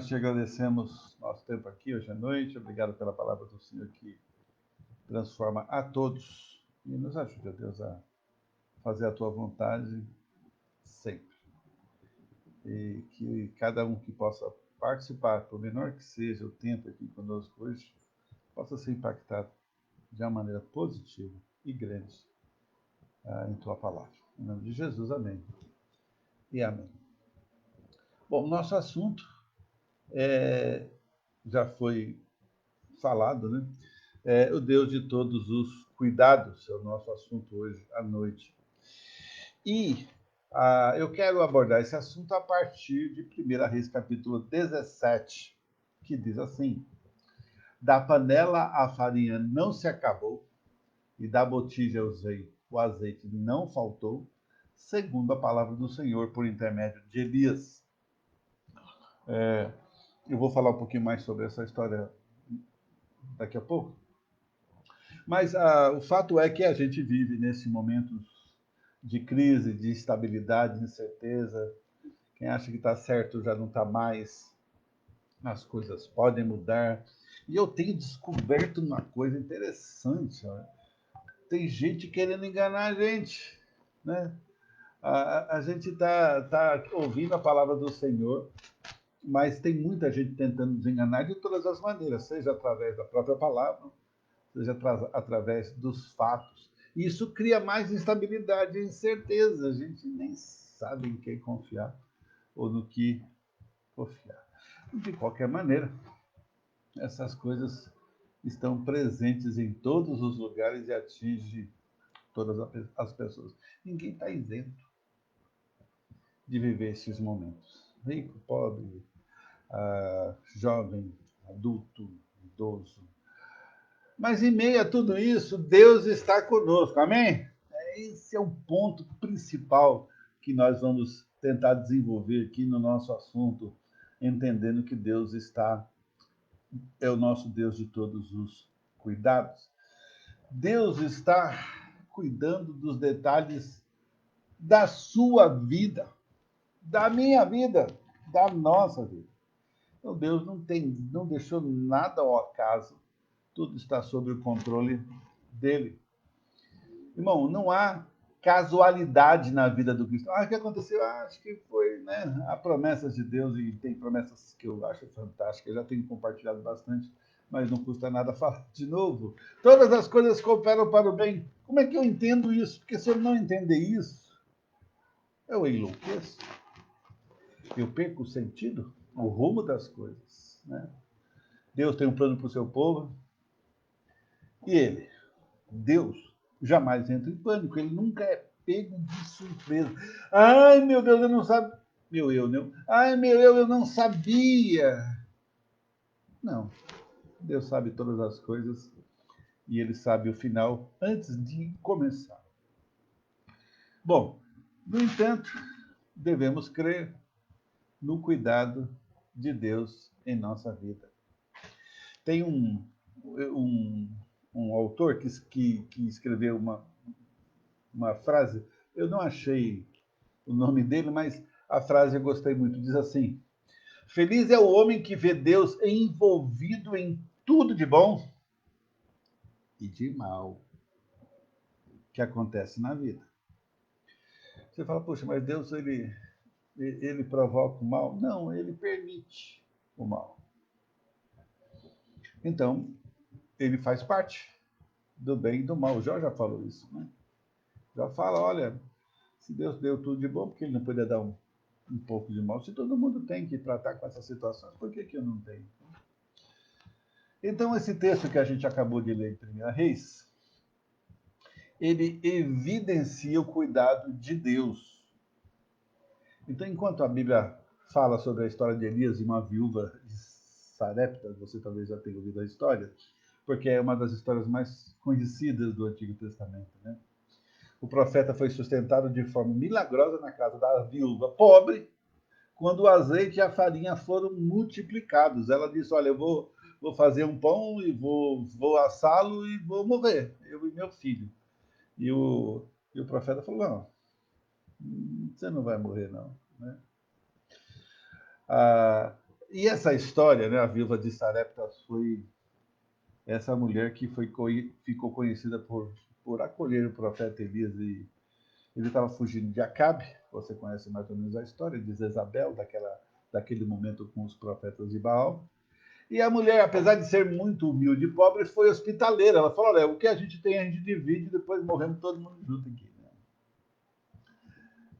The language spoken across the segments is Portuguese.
Te agradecemos nosso tempo aqui hoje à noite. Obrigado pela palavra do Senhor que transforma a todos. E nos ajude, Deus, a fazer a tua vontade sempre. E que cada um que possa participar, por menor que seja o tempo aqui conosco hoje, possa ser impactado de uma maneira positiva e grande em tua palavra. Em nome de Jesus, amém. E amém. Bom, nosso assunto já foi falado, né? O Deus de todos os cuidados é o nosso assunto hoje à noite. E eu quero abordar esse assunto a partir de 1 Reis, capítulo 17, que diz assim: da panela a farinha não se acabou, e da botija o azeite não faltou, segundo a palavra do Senhor por intermédio de Elias. Eu vou falar um pouquinho mais sobre essa história daqui a pouco. Mas o fato é que a gente vive nesse momento de crise, de instabilidade, de incerteza. Quem acha que está certo já não está mais. As coisas podem mudar. E eu tenho descoberto uma coisa interessante. Olha. Tem gente querendo enganar a gente. Né? A gente tá ouvindo a palavra do Senhor, mas tem muita gente tentando nos enganar de todas as maneiras, seja através da própria palavra, seja através dos fatos. E isso cria mais instabilidade e incerteza. A gente nem sabe em quem confiar ou no que confiar. De qualquer maneira, essas coisas estão presentes em todos os lugares e atingem todas as pessoas. Ninguém está isento de viver esses momentos. Rico, pobre, jovem, adulto, idoso. Mas em meio a tudo isso, Deus está conosco, amém? Esse é o ponto principal que nós vamos tentar desenvolver aqui no nosso assunto, entendendo que Deus é o nosso Deus de todos os cuidados. Deus está cuidando dos detalhes da sua vida, da minha vida, da nossa vida. Então Deus não deixou nada ao acaso, tudo está sob o controle dele. Irmão, não há casualidade na vida do cristão. O que aconteceu? Acho que foi, né? Há promessas de Deus e tem promessas que eu acho fantásticas. Eu já tenho compartilhado bastante, mas não custa nada falar de novo. Todas as coisas cooperam para o bem. Como é que eu entendo isso? Porque se eu não entender isso, eu enlouqueço. Eu perco o sentido, o rumo das coisas. Né? Deus tem um plano para o seu povo e ele, Deus, jamais entra em pânico. Ele nunca é pego de surpresa. Ai, meu Deus, eu não sabia. Meu eu, não. Ai, meu eu não sabia. Não. Deus sabe todas as coisas e ele sabe o final antes de começar. Bom, no entanto, devemos crer no cuidado de Deus em nossa vida. Tem um, um autor que escreveu uma frase, eu não achei o nome dele, mas a frase eu gostei muito. Diz assim: feliz é o homem que vê Deus envolvido em tudo de bom e de mal que acontece na vida. Você fala, poxa, mas Deus ele provoca o mal? Não, ele permite o mal. Então, ele faz parte do bem e do mal. O Jó já falou isso, né? Já fala, olha, se Deus deu tudo de bom, por que ele não poderia dar um pouco de mal? Se todo mundo tem que tratar com essas situações, por que eu não tenho? Então, esse texto que a gente acabou de ler em 1 Reis, ele evidencia o cuidado de Deus. Então, enquanto a Bíblia fala sobre a história de Elias e uma viúva de Sarepta, você talvez já tenha ouvido a história, porque é uma das histórias mais conhecidas do Antigo Testamento, né? O profeta foi sustentado de forma milagrosa na casa da viúva pobre, quando o azeite e a farinha foram multiplicados. Ela disse, olha, eu vou fazer um pão e vou assá-lo e vou morrer, eu e meu filho. E o profeta falou, não, você não vai morrer, não. Né? E essa história, né, a viúva de Sarepta, foi essa mulher que ficou conhecida por acolher o profeta Elias. E ele estava fugindo de Acabe, você conhece mais ou menos a história, de Jezabel, daquele momento com os profetas de Baal. E a mulher, apesar de ser muito humilde e pobre, foi hospitaleira. Ela falou: olha, o que a gente tem, a gente divide e depois morremos todo mundo junto aqui.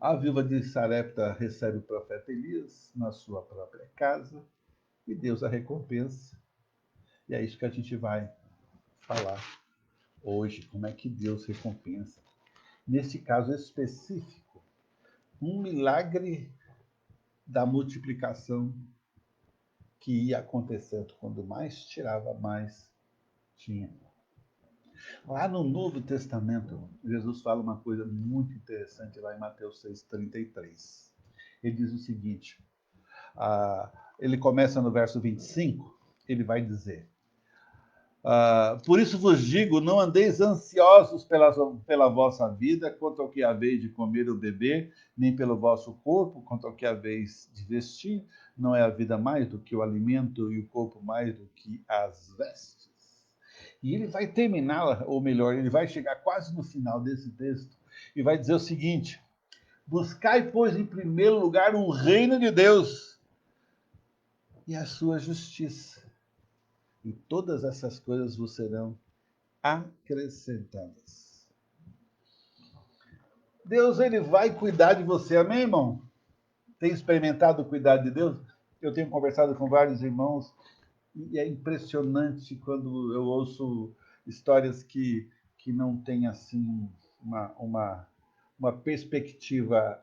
A viúva de Sarepta recebe o profeta Elias na sua própria casa e Deus a recompensa. E é isso que a gente vai falar hoje, como é que Deus recompensa. Neste caso específico, um milagre da multiplicação que ia acontecendo. Quando mais tirava, mais tinha. Lá no Novo Testamento, Jesus fala uma coisa muito interessante lá em Mateus 6,33. Ele diz o seguinte, ele começa no verso 25, ele vai dizer: por isso vos digo, não andeis ansiosos pela vossa vida, quanto ao que haveis de comer ou beber, nem pelo vosso corpo, quanto ao que haveis de vestir. Não é a vida mais do que o alimento e o corpo mais do que as vestes? E ele vai terminar, ou melhor, ele vai chegar quase no final desse texto e vai dizer o seguinte: buscai, pois, em primeiro lugar o reino de Deus e a sua justiça, e todas essas coisas vos serão acrescentadas. Deus, ele vai cuidar de você, amém, irmão? Tem experimentado o cuidado de Deus? Eu tenho conversado com vários irmãos e é impressionante quando eu ouço histórias que não têm assim uma perspectiva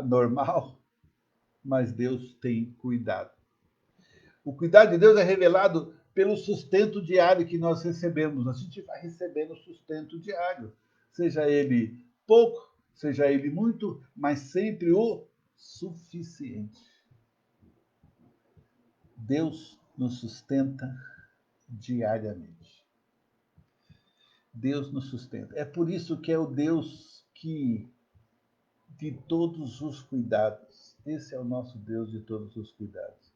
normal, mas Deus tem cuidado. O cuidado de Deus é revelado pelo sustento diário que nós recebemos. A gente vai recebendo sustento diário, seja ele pouco, seja ele muito, mas sempre o suficiente. Deus nos sustenta diariamente. Deus nos sustenta. É por isso que é o Deus que de todos os cuidados. Esse é o nosso Deus de todos os cuidados.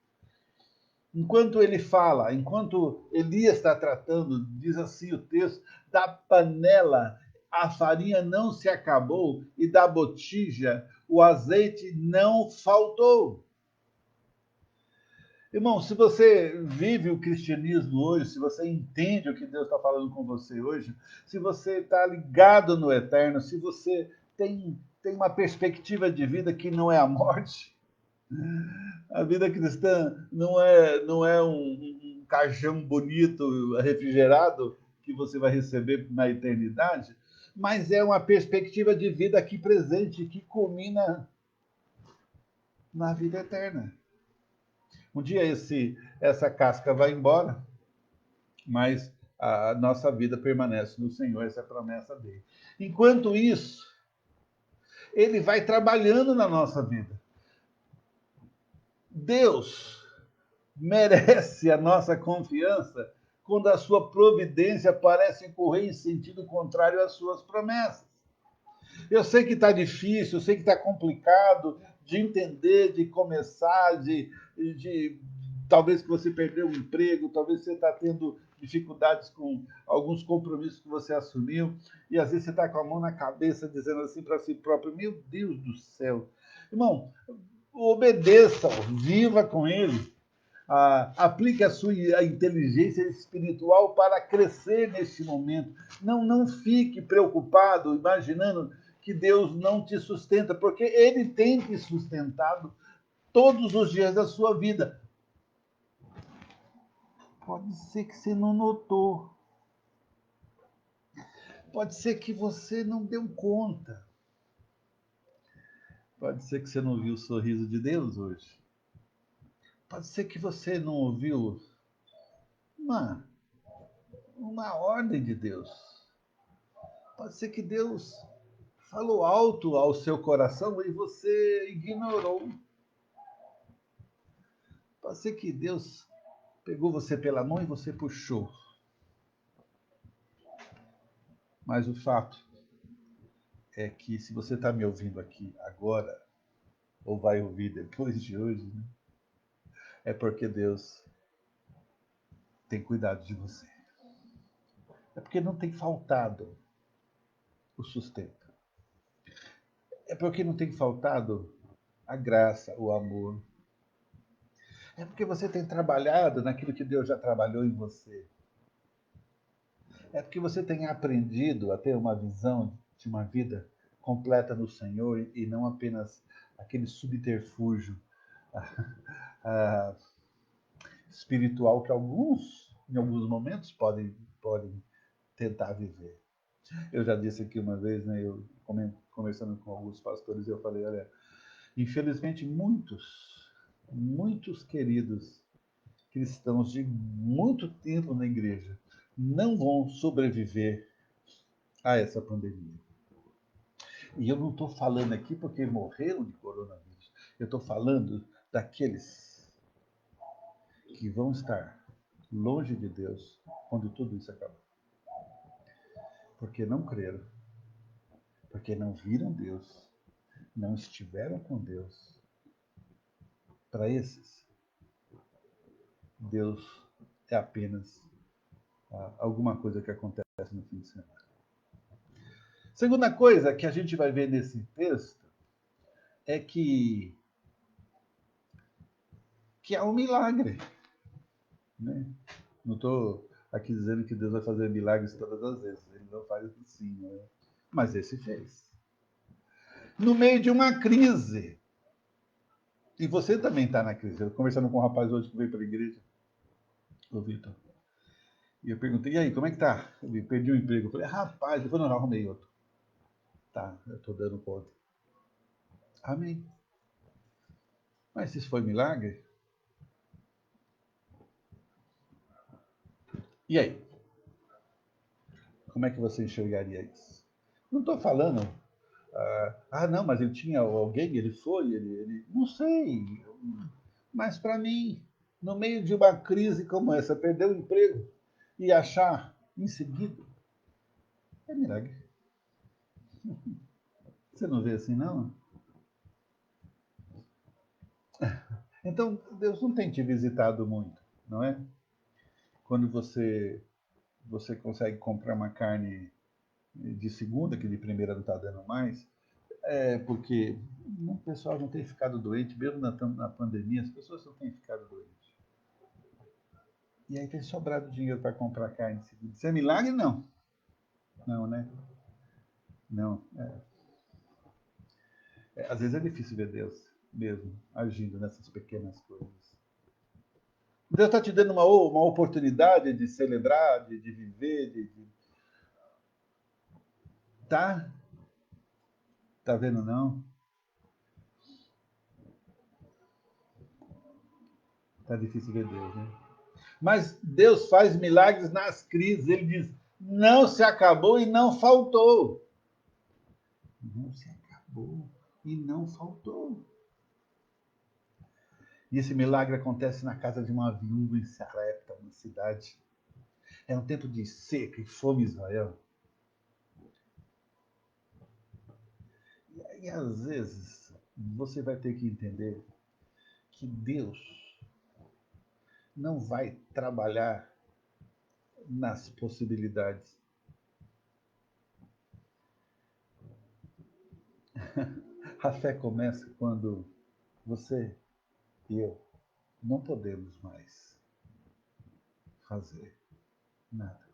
Enquanto ele fala, enquanto Elias está tratando, diz assim o texto, da panela a farinha não se acabou e da botija o azeite não faltou. Irmão, se você vive o cristianismo hoje, se você entende o que Deus está falando com você hoje, se você está ligado no eterno, se você tem uma perspectiva de vida que não é a morte, a vida cristã não é um caixão bonito, refrigerado, que você vai receber na eternidade, mas é uma perspectiva de vida aqui presente, que culmina na vida eterna. Um dia essa casca vai embora, mas a nossa vida permanece no Senhor, essa é a promessa dele. Enquanto isso, ele vai trabalhando na nossa vida. Deus merece a nossa confiança quando a sua providência parece correr em sentido contrário às suas promessas. Eu sei que está difícil, eu sei que está complicado de entender, de começar, de talvez que você perdeu o emprego, talvez você está tendo dificuldades com alguns compromissos que você assumiu, e às vezes você está com a mão na cabeça dizendo assim para si próprio: meu Deus do céu. Irmão, obedeça, viva com ele. Aplique a sua inteligência espiritual para crescer neste momento. Não fique preocupado, imaginando que Deus não te sustenta, porque Ele tem te sustentado todos os dias da sua vida. Pode ser que você não notou. Pode ser que você não deu conta. Pode ser que você não viu o sorriso de Deus hoje. Pode ser que você não ouviu uma ordem de Deus. Pode ser que Deus falou alto ao seu coração e você ignorou. Pode ser que Deus pegou você pela mão e você puxou. Mas o fato é que, se você está me ouvindo aqui agora, ou vai ouvir depois de hoje, né, é porque Deus tem cuidado de você. É porque não tem faltado o sustento. É porque não tem faltado a graça, o amor. É porque você tem trabalhado naquilo que Deus já trabalhou em você. É porque você tem aprendido a ter uma visão de uma vida completa no Senhor e não apenas aquele subterfúgio espiritual que alguns, em alguns momentos, podem tentar viver. Eu já disse aqui uma vez, né, eu conversando com alguns pastores, eu falei, olha, infelizmente muitos queridos cristãos de muito tempo na igreja não vão sobreviver a essa pandemia. E eu não estou falando aqui porque morreram de coronavírus. Eu estou falando daqueles que vão estar longe de Deus quando tudo isso acabar. Porque não creram, porque não viram Deus, não estiveram com Deus. Para esses, Deus é apenas alguma coisa que acontece no fim de semana. Segunda coisa que a gente vai ver nesse texto é que há um milagre. Né? Não estou aqui dizendo que Deus vai fazer milagres todas as vezes. Ele não faz assim, né? Mas esse fez. No meio de uma crise. E você também está na crise. Eu conversando com um rapaz hoje que veio para a igreja, o Vitor. E eu perguntei, e aí, como é que tá? Ele perdi o emprego. Eu falei, rapaz, depois não arrumei outro. Tá, eu estou dando conta. Amém. Mas se isso foi milagre, e aí? Como é que você enxergaria isso? Não estou falando, não, mas ele tinha alguém, ele foi, não sei. Mas para mim, no meio de uma crise como essa, perder o emprego e achar em seguida, é milagre. Você não vê assim, não? Então, Deus não tem te visitado muito, não é? Quando você consegue comprar uma carne de segunda, que de primeira não está dando mais, é porque o pessoal não tem ficado doente, mesmo na pandemia, as pessoas não têm ficado doentes. E aí tem sobrado dinheiro para comprar carne de segunda. Isso é milagre? Não. Não, né? Não. Às vezes é difícil ver Deus mesmo agindo nessas pequenas coisas. Deus está te dando uma oportunidade de celebrar, de viver, Tá? Tá vendo não? Tá difícil ver Deus, né? Mas Deus faz milagres nas crises. Ele diz: não se acabou e não faltou. Não se acabou e não faltou. E esse milagre acontece na casa de uma viúva em Sarepta, uma cidade. É um tempo de seca e fome em Israel. E às vezes você vai ter que entender que Deus não vai trabalhar nas possibilidades. A fé começa quando você e eu não podemos mais fazer nada.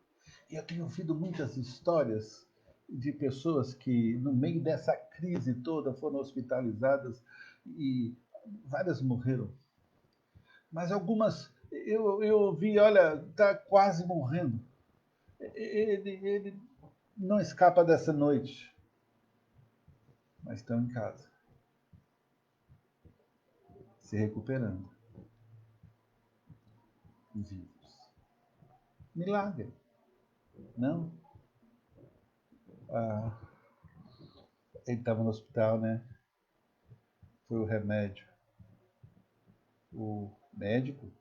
E eu tenho ouvido muitas histórias de pessoas que, no meio dessa crise toda, foram hospitalizadas e várias morreram. Mas algumas eu vi, olha, está quase morrendo. Ele não escapa dessa noite, mas estão em casa, se recuperando, vivos. Milagre, não? Ah, ele estava no hospital, né? Foi o remédio. O médico,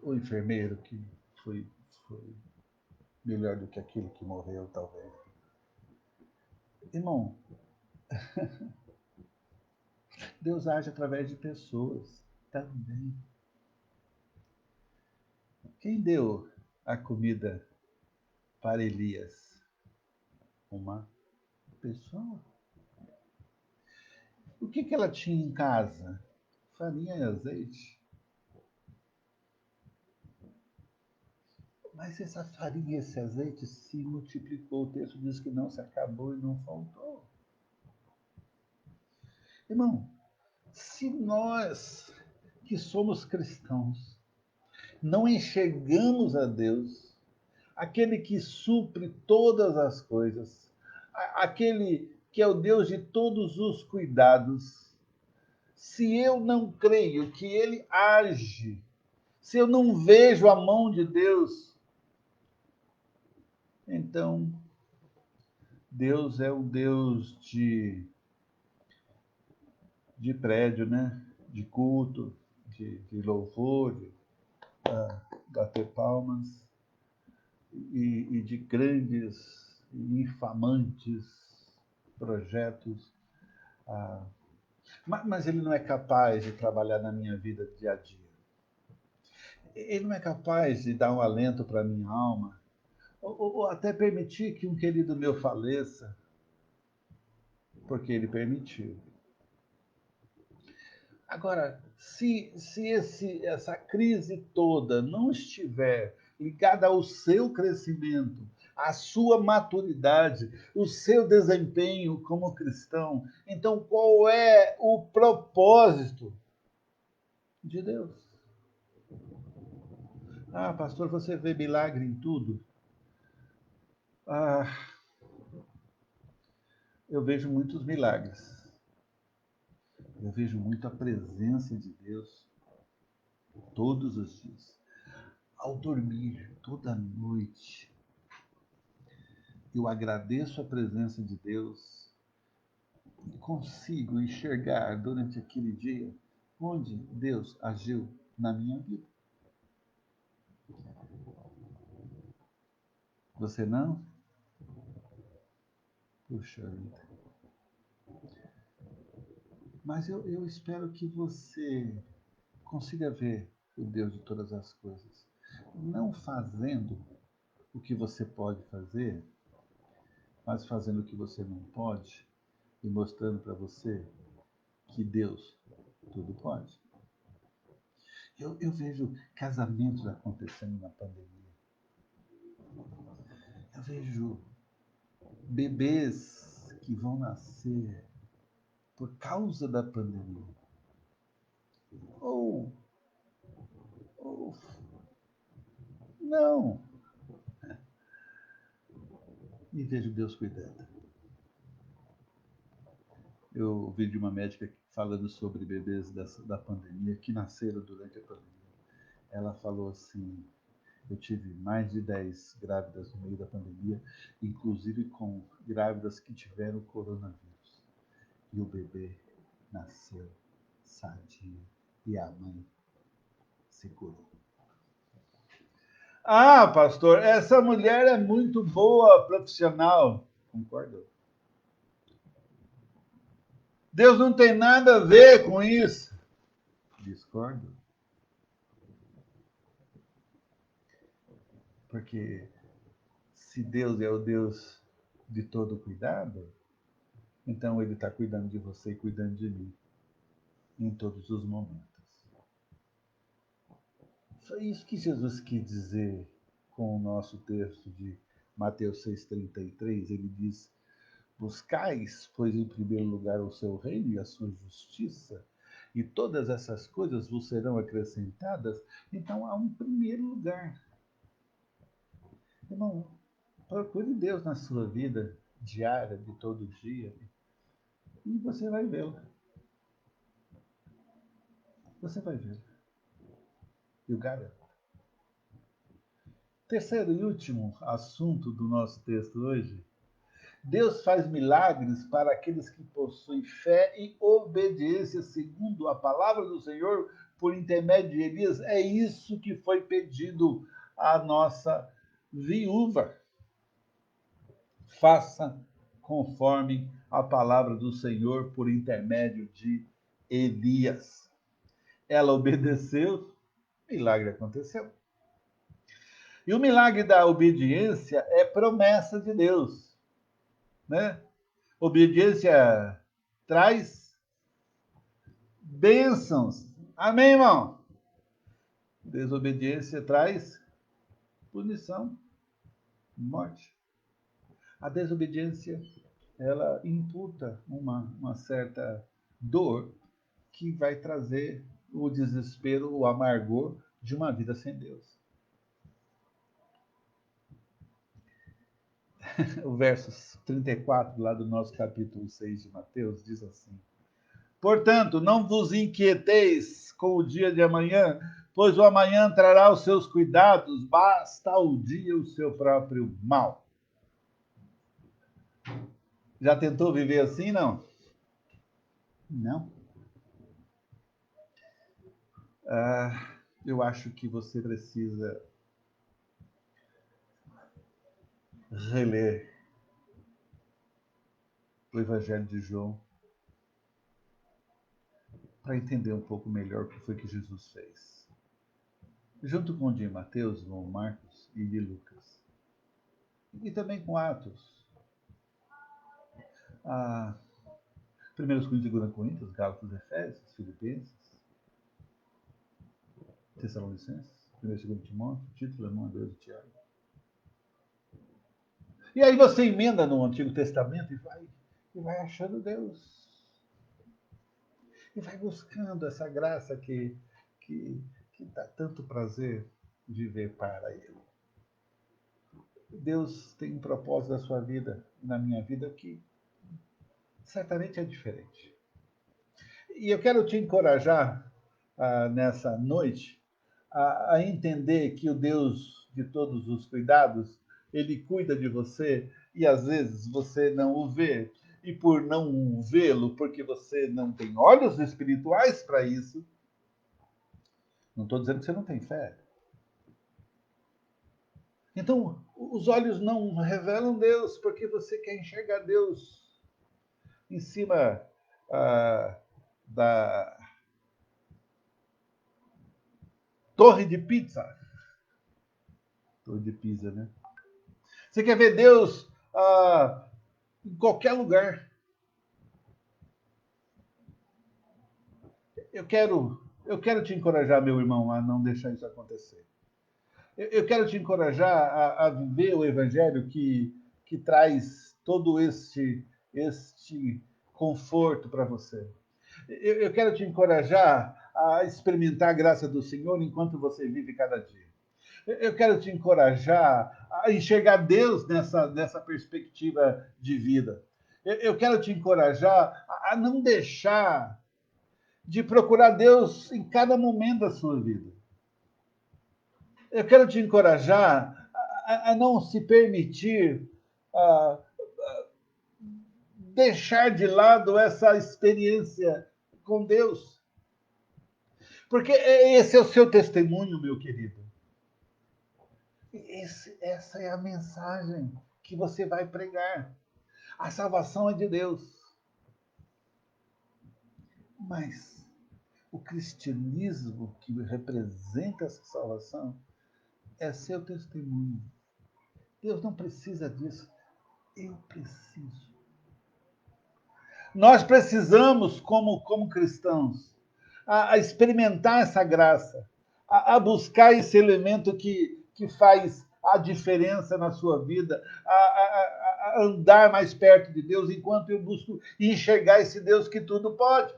o enfermeiro que foi melhor do que aquele que morreu, talvez. Irmão, Deus age através de pessoas. também. Quem deu a comida para Elias? Uma pessoa. O que ela tinha em casa? Farinha e azeite. Mas essa farinha e esse azeite se multiplicou. O texto diz que não se acabou e não faltou. Irmão, se nós que somos cristãos não enxergamos a Deus, aquele que supre todas as coisas, aquele que é o Deus de todos os cuidados, se eu não creio que ele age, se eu não vejo a mão de Deus, então Deus é um Deus de prédio, né? De culto, de louvor, de bater palmas e de grandes e infamantes projetos. Ah, mas ele não é capaz de trabalhar na minha vida dia a dia. Ele não é capaz de dar um alento para a minha alma, ou até permitir que um querido meu faleça, porque ele permitiu. Agora, se essa crise toda não estiver ligada ao seu crescimento, à sua maturidade, o seu desempenho como cristão, então qual é o propósito de Deus? Ah, pastor, você vê milagre em tudo? Ah, eu vejo muitos milagres. Eu vejo muito a presença de Deus todos os dias. Ao dormir, toda noite, eu agradeço a presença de Deus e consigo enxergar durante aquele dia onde Deus agiu na minha vida. Você não? Puxa vida. Mas eu espero que você consiga ver o Deus de todas as coisas. Não fazendo o que você pode fazer, mas fazendo o que você não pode e mostrando para você que Deus tudo pode. Eu vejo casamentos acontecendo na pandemia. Eu vejo bebês que vão nascer por causa da pandemia. Ou, ou não. E vejo Deus cuidando. Eu ouvi de uma médica falando sobre bebês da pandemia que nasceram durante a pandemia. Ela falou assim: eu tive mais de 10 grávidas no meio da pandemia, inclusive com grávidas que tiveram coronavírus. E o bebê nasceu sadio e a mãe se curou. Ah, pastor, essa mulher é muito boa profissional. Concordo. Deus não tem nada a ver com isso. Discordo. Porque se Deus é o Deus de todo cuidado, então ele está cuidando de você e cuidando de mim em todos os momentos. Foi isso que Jesus quis dizer com o nosso texto de Mateus 6,33. Ele diz: buscais, pois, em primeiro lugar o seu reino e a sua justiça, e todas essas coisas vos serão acrescentadas. Então há um primeiro lugar. Irmão, procure Deus na sua vida diária, de todo dia, e você vai vê-lo. Você vai vê-lo. Eu garanto. Terceiro e último assunto do nosso texto hoje. Deus faz milagres para aqueles que possuem fé e obediência segundo a palavra do Senhor por intermédio de Elias. É isso que foi pedido à nossa viúva. Faça conforme a palavra do Senhor por intermédio de Elias. ela obedeceu, milagre aconteceu. E o milagre da obediência é promessa de Deus, né? Obediência traz bênçãos. Amém, irmão? Desobediência traz punição, morte. A desobediência, ela imputa uma certa dor que vai trazer o desespero, o amargor de uma vida sem Deus. O verso 34, lá do nosso capítulo 6 de Mateus, diz assim: Portanto, não vos inquieteis com o dia de amanhã, pois o amanhã trará os seus cuidados, basta ao dia o seu próprio mal. Já tentou viver assim, não? Não. Eu acho que você precisa reler o Evangelho de João para entender um pouco melhor o que foi que Jesus fez. Junto com o de Mateus, João, Marcos e de Lucas. E também com Atos. 1 Coríntios e 2 Coríntios, Gálatas, Efésios, Filipenses, Tessalonicenses, 1 e 2 Timóteo, Tito, Leão, Hebreus e Tiago. E aí você emenda no Antigo Testamento e vai achando Deus. E vai buscando essa graça que dá tanto prazer viver para Ele. Deus tem um propósito na sua vida, na minha vida, que certamente é diferente. E eu quero te encorajar nessa noite a entender que o Deus de todos os cuidados, Ele cuida de você e às vezes você não o vê. E por não vê-lo, porque você não tem olhos espirituais para isso, não estou dizendo que você não tem fé. Então, os olhos não revelam Deus, porque você quer enxergar Deus em cima da torre de pizza. Torre de Pisa, né? Você quer ver Deus em qualquer lugar. Eu quero te encorajar, meu irmão, a não deixar isso acontecer. Eu quero te encorajar a viver o evangelho que traz todo este conforto para você. Eu quero te encorajar a experimentar a graça do Senhor enquanto você vive cada dia. Eu quero te encorajar a enxergar Deus nessa perspectiva de vida. Eu quero te encorajar a não deixar de procurar Deus em cada momento da sua vida. Eu quero te encorajar a não se permitir deixar de lado essa experiência com Deus. Porque esse é o seu testemunho, meu querido. Essa é a mensagem que você vai pregar. A salvação é de Deus. Mas o cristianismo que representa essa salvação é seu testemunho. Deus não precisa disso. Eu preciso. Nós precisamos, como cristãos, a experimentar essa graça, a buscar esse elemento que faz a diferença na sua vida, a andar mais perto de Deus, enquanto eu busco enxergar esse Deus que tudo pode.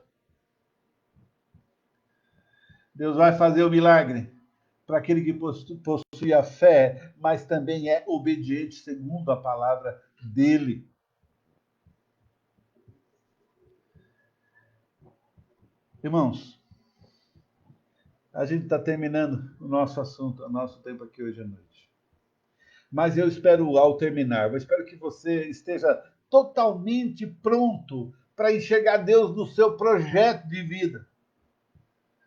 Deus vai fazer o milagre para aquele que possui a fé, mas também é obediente segundo a palavra dele. Irmãos, a gente está terminando o nosso assunto, o nosso tempo aqui hoje à noite. Mas eu espero, ao terminar, eu espero que você esteja totalmente pronto para enxergar Deus no seu projeto de vida.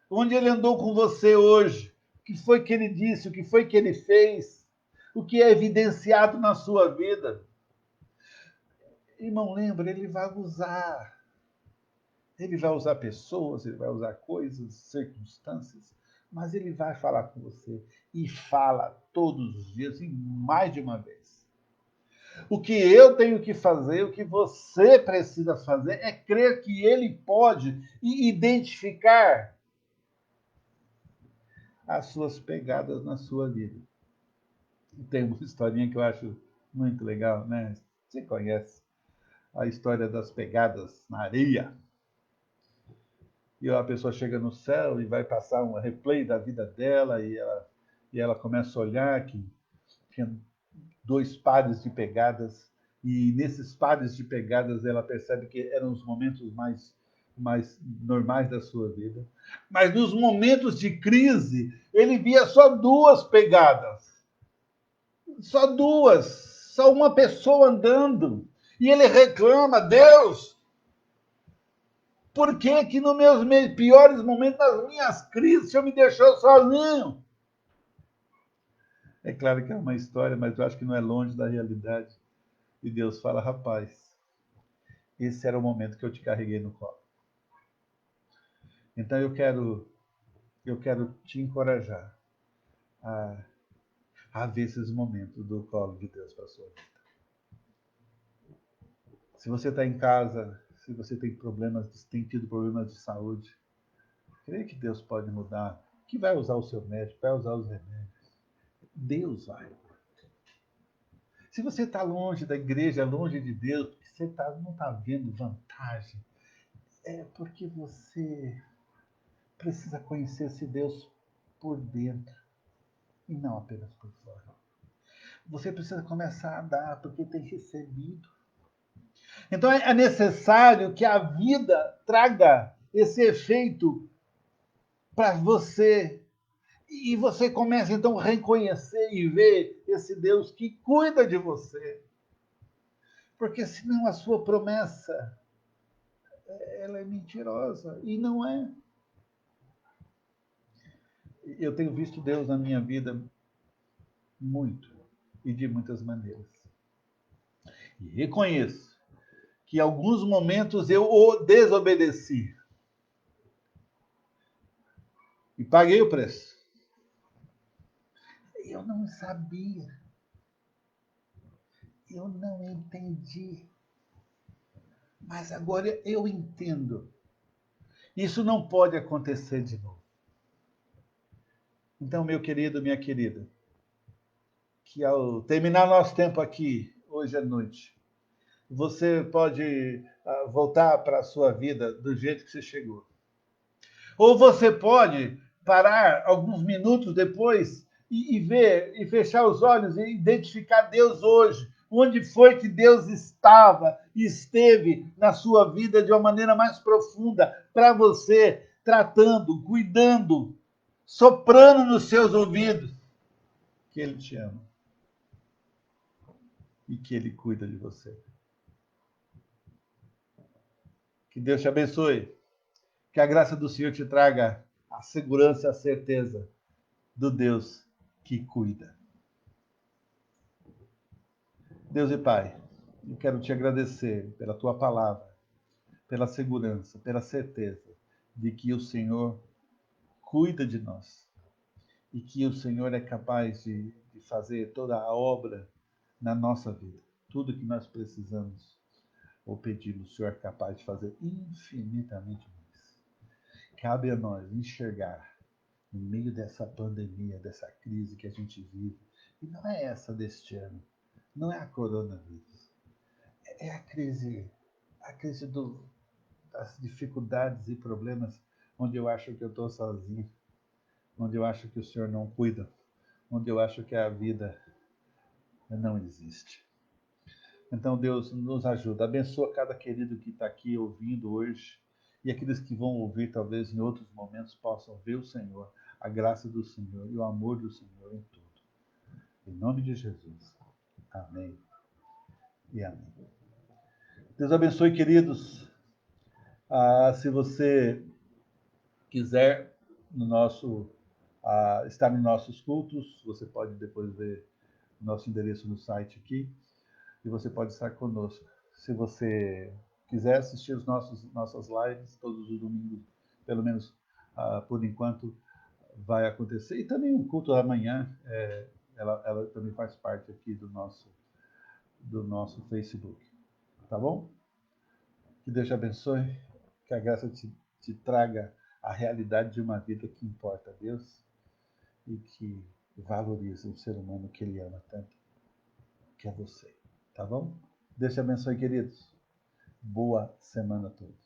Onde Ele andou com você hoje, o que foi que Ele disse, o que foi que Ele fez, o que é evidenciado na sua vida. Irmão, lembra, Ele vai usar. Ele vai usar pessoas, ele vai usar coisas, circunstâncias, mas ele vai falar com você. E fala todos os dias, e mais de uma vez. O que eu tenho que fazer, o que você precisa fazer, é crer que ele pode e identificar as suas pegadas na sua vida. Tem uma historinha que eu acho muito legal, né? Você conhece a história das pegadas na areia. E a pessoa chega no céu e vai passar um replay da vida dela e ela começa a olhar que tinha 2 pares de pegadas e nesses pares de pegadas ela percebe que eram os momentos mais normais da sua vida. Mas nos momentos de crise, ele via só 2 pegadas. Só 2. Só uma pessoa andando. E ele reclama, Deus, por que que nos meus piores momentos, nas minhas crises, o Senhor me deixou sozinho? É claro que é uma história, mas eu acho que não é longe da realidade. E Deus fala, rapaz, esse era o momento que eu te carreguei no colo. Então eu quero te encorajar a, a ver esses momentos do colo de Deus para a sua vida. Se você está em casa, se você tem tido problemas de saúde, creia que Deus pode mudar, que vai usar o seu médico, vai usar os remédios. Deus vai. Se você está longe da igreja, longe de Deus, porque você não está vendo vantagem, é porque você precisa conhecer esse Deus por dentro e não apenas por fora. Você precisa começar a dar porque tem recebido. Então é necessário que a vida traga esse efeito para você. E você começa então a reconhecer e ver esse Deus que cuida de você. Porque senão a sua promessa ela é mentirosa e não é. Eu tenho visto Deus na minha vida muito e de muitas maneiras. E reconheço que em alguns momentos eu o desobedeci e paguei o preço. Eu não sabia, eu não entendi, mas agora eu entendo. Isso não pode acontecer de novo. Então, meu querido, minha querida, que ao terminar nosso tempo aqui, hoje à noite, você pode voltar para a sua vida do jeito que você chegou. Ou você pode parar alguns minutos depois e ver, e fechar os olhos e identificar Deus hoje. Onde foi que Deus estava e esteve na sua vida de uma maneira mais profunda para você, tratando, cuidando, soprando nos seus ouvidos que Ele te ama e que Ele cuida de você. Que Deus te abençoe. Que a graça do Senhor te traga a segurança e a certeza do Deus que cuida. Deus e Pai, eu quero te agradecer pela tua palavra, pela segurança, pela certeza de que o Senhor cuida de nós e que o Senhor é capaz de fazer toda a obra na nossa vida. Tudo que nós precisamos ou pedimos, o Senhor é capaz de fazer infinitamente mais. Cabe a nós enxergar no meio dessa pandemia, dessa crise que a gente vive, e não é essa deste ano, não é a coronavírus, é a crise das dificuldades e problemas onde eu acho que eu estou sozinho, onde eu acho que o Senhor não cuida, onde eu acho que a vida não existe. Então, Deus, nos ajuda, abençoa cada querido que está aqui ouvindo hoje e aqueles que vão ouvir, talvez em outros momentos, possam ver o Senhor, a graça do Senhor e o amor do Senhor em tudo. Em nome de Jesus. Amém e amém. Deus abençoe, queridos. Se você quiser estar nos nossos cultos, você pode depois ver nosso endereço no site aqui e você pode estar conosco. Se você quiser assistir os nossas lives todos os domingos, pelo menos por enquanto, vai acontecer. E também o culto da manhã, ela também faz parte aqui do nosso Facebook. Tá bom? Que Deus te abençoe, que a graça te traga a realidade de uma vida que importa a Deus e que valoriza o ser humano que Ele ama tanto, que é você. Tá bom? Deus te abençoe, queridos. Boa semana a todos.